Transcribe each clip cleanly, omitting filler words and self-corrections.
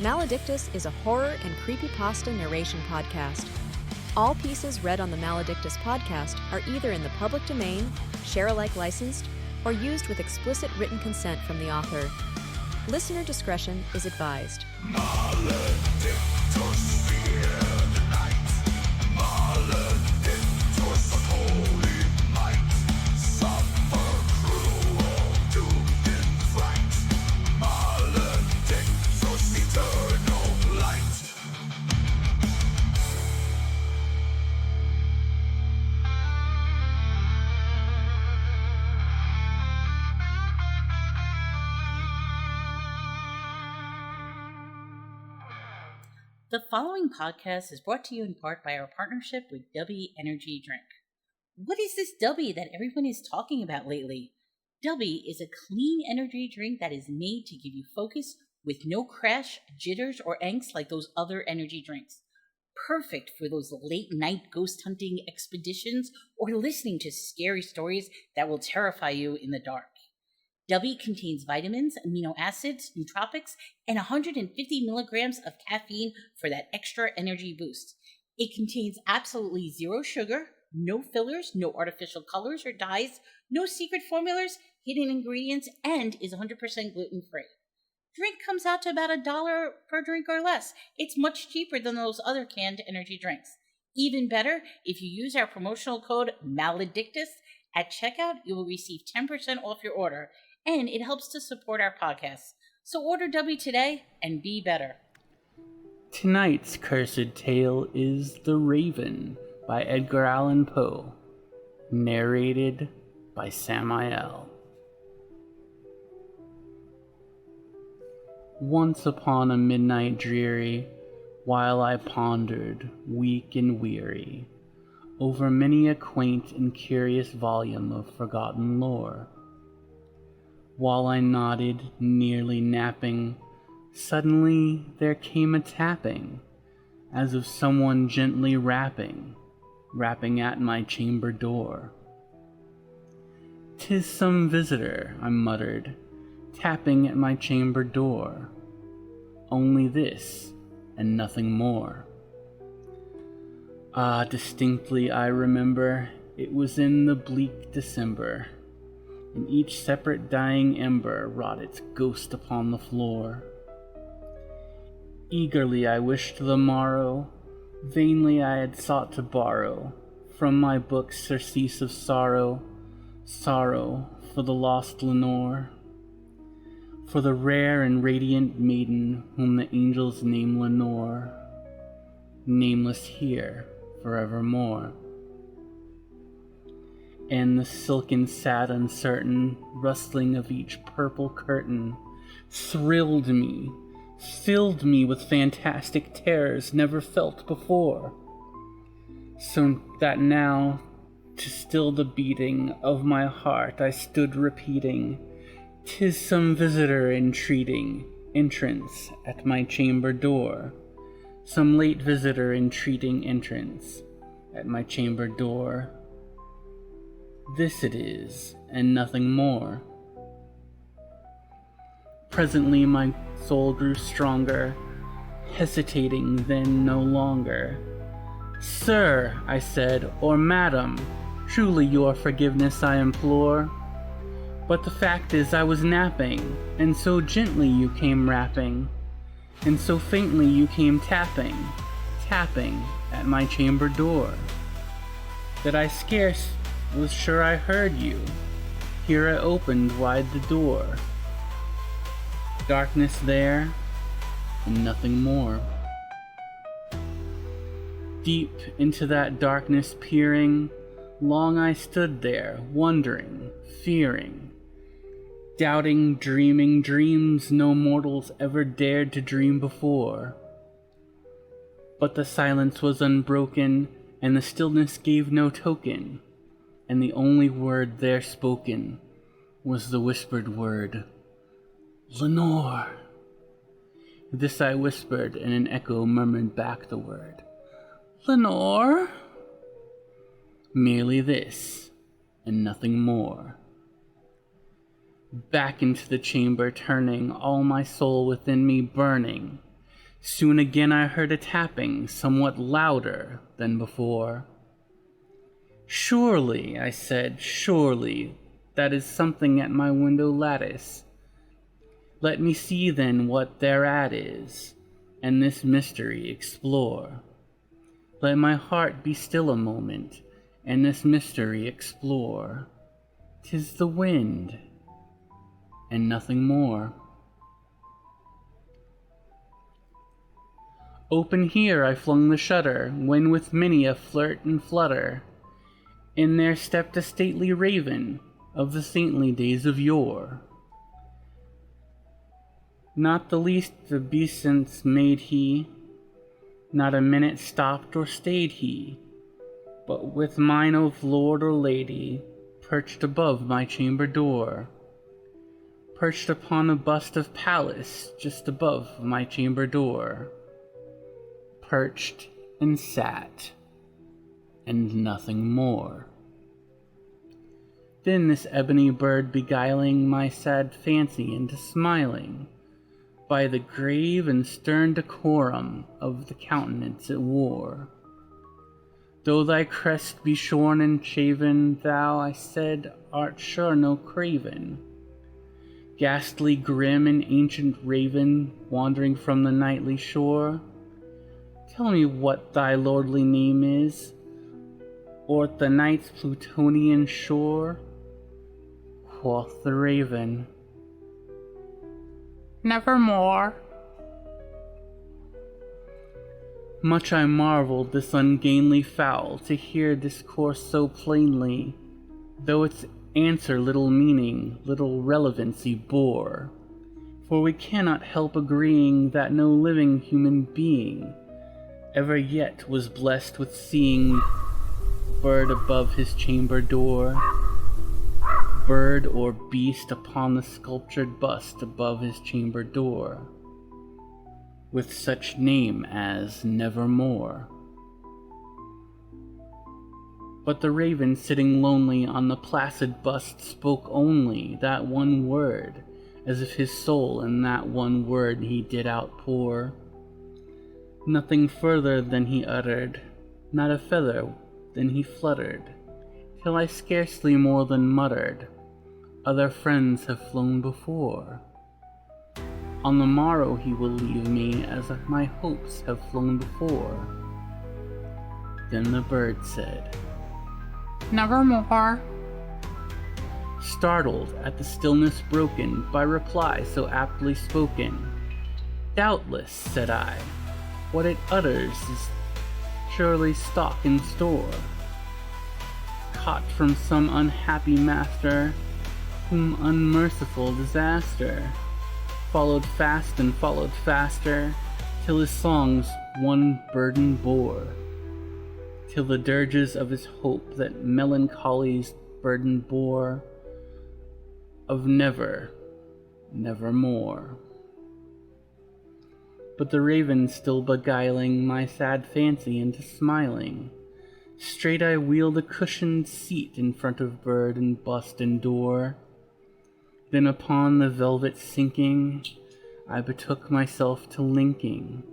Maledictus is a horror and creepypasta narration podcast. All pieces read on the Maledictus podcast are either in the public domain, share-alike licensed, or used with explicit written consent from the author. Listener discretion is advised. Maledictus, fear the night. Maledictus, holy might. Suffer cruel, doomed in fright. Maledictus, eternal light. The following podcast is brought to you in part by our partnership with W Energy Drink. What is this W that everyone is talking about lately? W is a clean energy drink that is made to give you focus with no crash, jitters, or angst like those other energy drinks. Perfect for those late night ghost hunting expeditions or listening to scary stories that will terrify you in the dark. W contains vitamins, amino acids, nootropics, and 150 milligrams of caffeine for that extra energy boost. It contains absolutely zero sugar, no fillers, no artificial colors or dyes, no secret formulas, hidden ingredients, and is 100% gluten-free. Drink comes out to about $1 per drink or less. It's much cheaper than those other canned energy drinks. Even better, if you use our promotional code Maledictus at checkout, you will receive 10% off your order. And it helps to support our podcast. So order W today and be better. Tonight's cursed tale is The Raven by Edgar Allan Poe, narrated by Samael. Once upon a midnight dreary, while I pondered, weak and weary, over many a quaint and curious volume of forgotten lore, while I nodded, nearly napping, suddenly there came a tapping, as of someone gently rapping at my chamber door. "'Tis some visitor," I muttered, "tapping at my chamber door. Only this, and nothing more." Ah, distinctly I remember, it was in the bleak December, and each separate dying ember wrought its ghost upon the floor. Eagerly I wished the morrow, vainly I had sought to borrow from my book surcease of sorrow, sorrow for the lost Lenore, for the rare and radiant maiden whom the angels name Lenore, nameless here forevermore. And the silken, sad, uncertain rustling of each purple curtain thrilled me, filled me with fantastic terrors never felt before, so that now, to still the beating of my heart, I stood repeating, "'Tis some visitor entreating entrance at my chamber door, some late visitor entreating entrance at my chamber door. This it is, and nothing more." Presently my soul grew stronger, hesitating then no longer. "Sir," I said, "or madam, truly your forgiveness I implore. But the fact is I was napping, and so gently you came rapping, and so faintly you came tapping at my chamber door, that I scarce was sure I heard you. Here I opened wide the door. Darkness there, and nothing more. Deep into that darkness peering, long I stood there, wondering, fearing, doubting, dreaming dreams no mortals ever dared to dream before. But the silence was unbroken, and the stillness gave no token, and the only word there spoken was the whispered word, "Lenore." This I whispered, and an echo murmured back the word, "Lenore?" Merely this, and nothing more. Back into the chamber turning, all my soul within me burning, Soon again I heard a tapping, somewhat louder than before. "Surely," I said, "surely, that is something at my window lattice. Let me see then what thereat is, and this mystery explore. Let my heart be still a moment, and this mystery explore. 'Tis the wind, and nothing more." Open here I flung the shutter, when with many a flirt and flutter, in there stepped a stately raven of the saintly days of yore. Not the least obeisance made he, not a minute stopped or stayed he, but with mine of lord or lady, perched above my chamber door, perched upon a bust of Pallas just above my chamber door, perched and sat, and nothing more. Then this ebony bird beguiling my sad fancy into smiling, by the grave and stern decorum of the countenance it wore. "Though thy crest be shorn and shaven, thou," I said, "art sure no craven, ghastly grim and ancient raven, wandering from the nightly shore. Tell me what thy lordly name is, o'er the night's Plutonian shore." Quoth the raven, "Nevermore." Much I marveled this ungainly fowl to hear discourse so plainly, though its answer little meaning, little relevancy bore. For we cannot help agreeing that no living human being ever yet was blessed with seeing bird above his chamber door, bird or beast upon the sculptured bust above his chamber door, with such name as Nevermore. But the raven sitting lonely on the placid bust spoke only that one word, as if his soul in that one word he did outpour. Nothing further than he uttered, not a feather than he fluttered, till I scarcely more than muttered, "Other friends have flown before. On the morrow he will leave me, as my hopes have flown before." Then the bird said, "Nevermore." Startled at the stillness broken by reply so aptly spoken, "Doubtless," said I, "what it utters is surely stock in store, caught from some unhappy master, whom unmerciful disaster followed fast and followed faster, till his songs one burden bore, till the dirges of his hope that melancholy's burden bore, of never, nevermore." But the raven still beguiling my sad fancy into smiling, straight I wheeled a cushioned seat in front of bird and bust and door. Then upon the velvet sinking, I betook myself to linking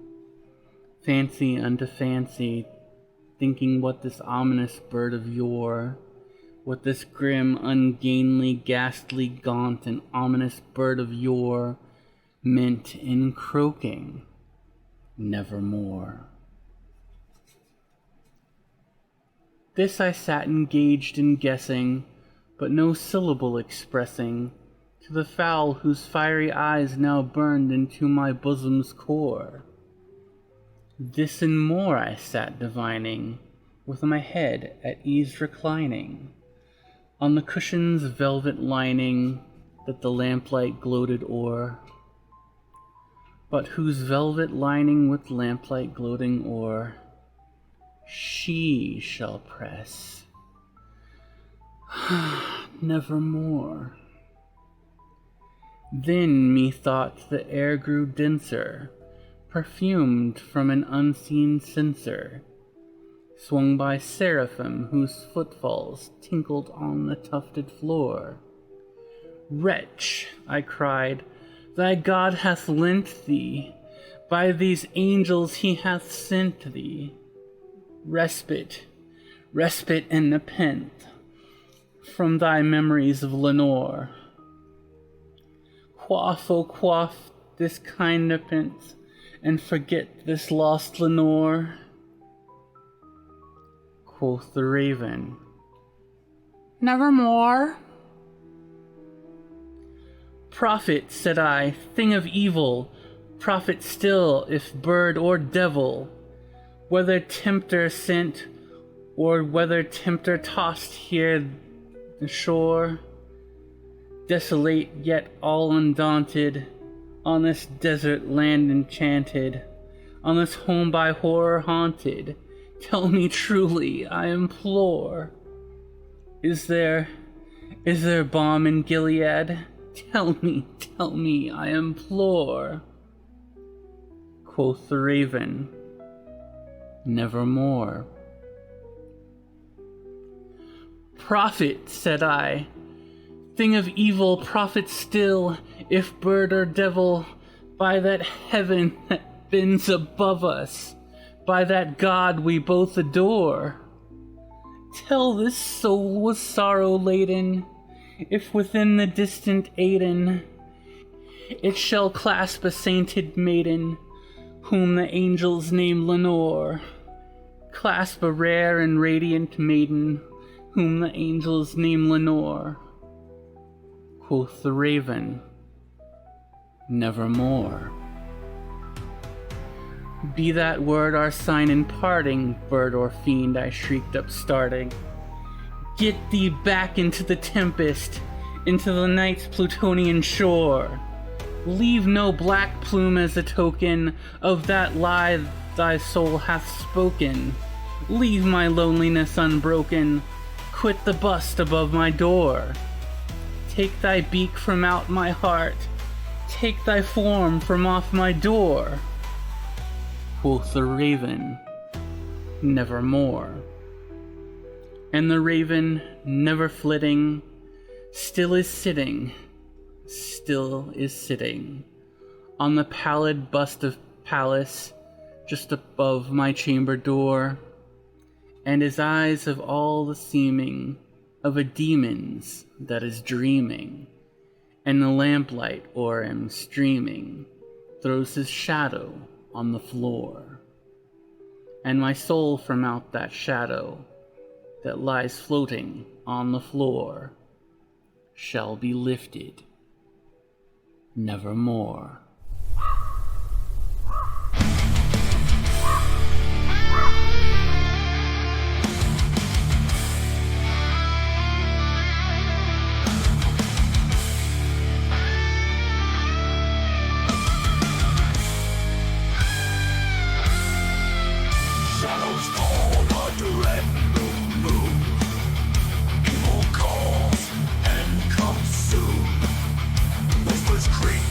fancy unto fancy, thinking what this ominous bird of yore, what this grim, ungainly, ghastly, gaunt, and ominous bird of yore meant in croaking Nevermore. This I sat engaged in guessing, but no syllable expressing, to the fowl whose fiery eyes now burned into my bosom's core. This and more I sat divining, with my head at ease reclining, on the cushion's velvet lining that the lamplight gloated o'er, but whose velvet lining with lamplight gloating o'er she shall press nevermore. Then methought the air grew denser, perfumed from an unseen censer, swung by seraphim whose footfalls tinkled on the tufted floor. "Wretch," I cried, "thy God hath lent thee By these angels he hath sent thee respite, respite and nepenthe from thy memories of Lenore. Quaff, oh quaff this kind nepenthe, and forget this lost Lenore. Quoth the raven, nevermore. Prophet, said I, thing of evil, prophet still, if bird or devil, whether tempter sent, or whether tempter tossed here the shore, desolate yet all undaunted, on this desert land enchanted, on this home by horror haunted, tell me truly, I implore, is there balm in Gilead? Tell me, I implore. Quoth the raven, nevermore. Prophet, said I, thing of evil, prophet still, if bird or devil, by that heaven that bends above us, by that God we both adore. Tell this soul with sorrow laden, if within the distant Aidenn it shall clasp a sainted maiden, whom the angels name Lenore, clasp a rare and radiant maiden, whom the angels name Lenore. Quoth the raven, nevermore. Be that word our sign in parting, bird or fiend, I shrieked upstarting. Get thee back into the tempest, into the night's Plutonian shore. Leave no black plume as a token of that lie thy soul hath spoken. Leave my loneliness unbroken, quit the bust above my door. Take thy beak from out my heart, take thy form from off my door. Quoth the raven, nevermore. And the raven, never flitting, still is sitting on the pallid bust of Pallas just above my chamber door, and his eyes have all the seeming of a demon's that is dreaming, and the lamplight o'er him streaming throws his shadow on the floor, and my soul from out that shadow that lies floating on the floor shall be lifted nevermore. Shadows fall under the moon. Evil calls and comes soon. Whispers creep,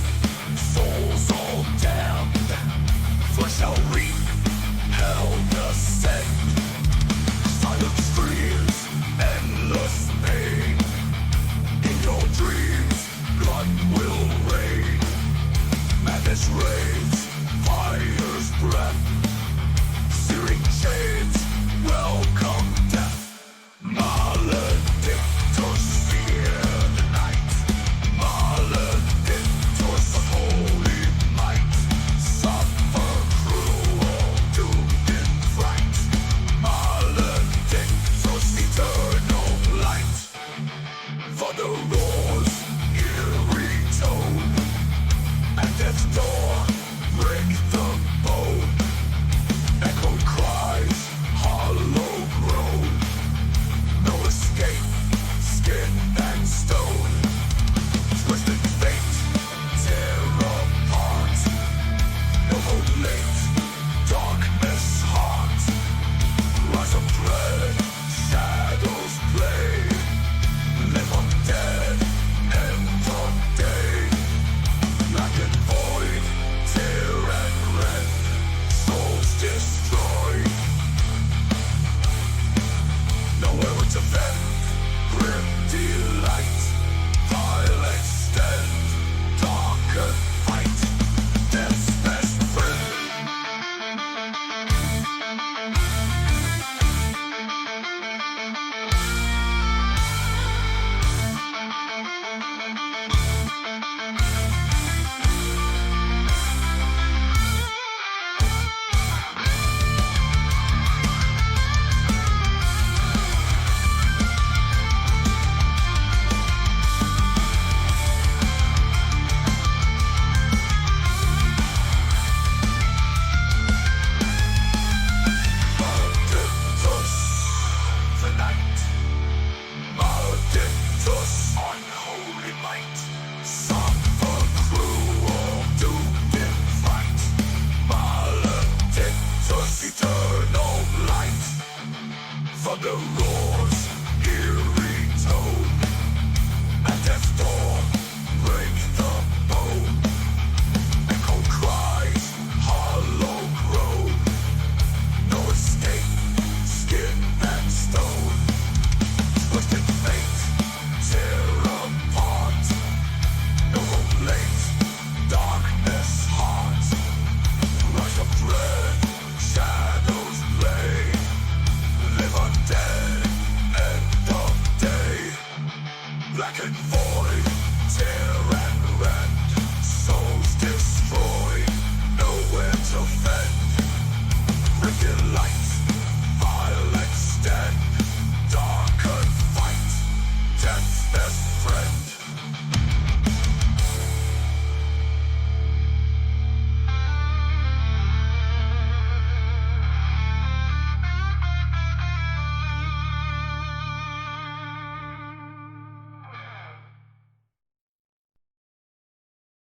the roar.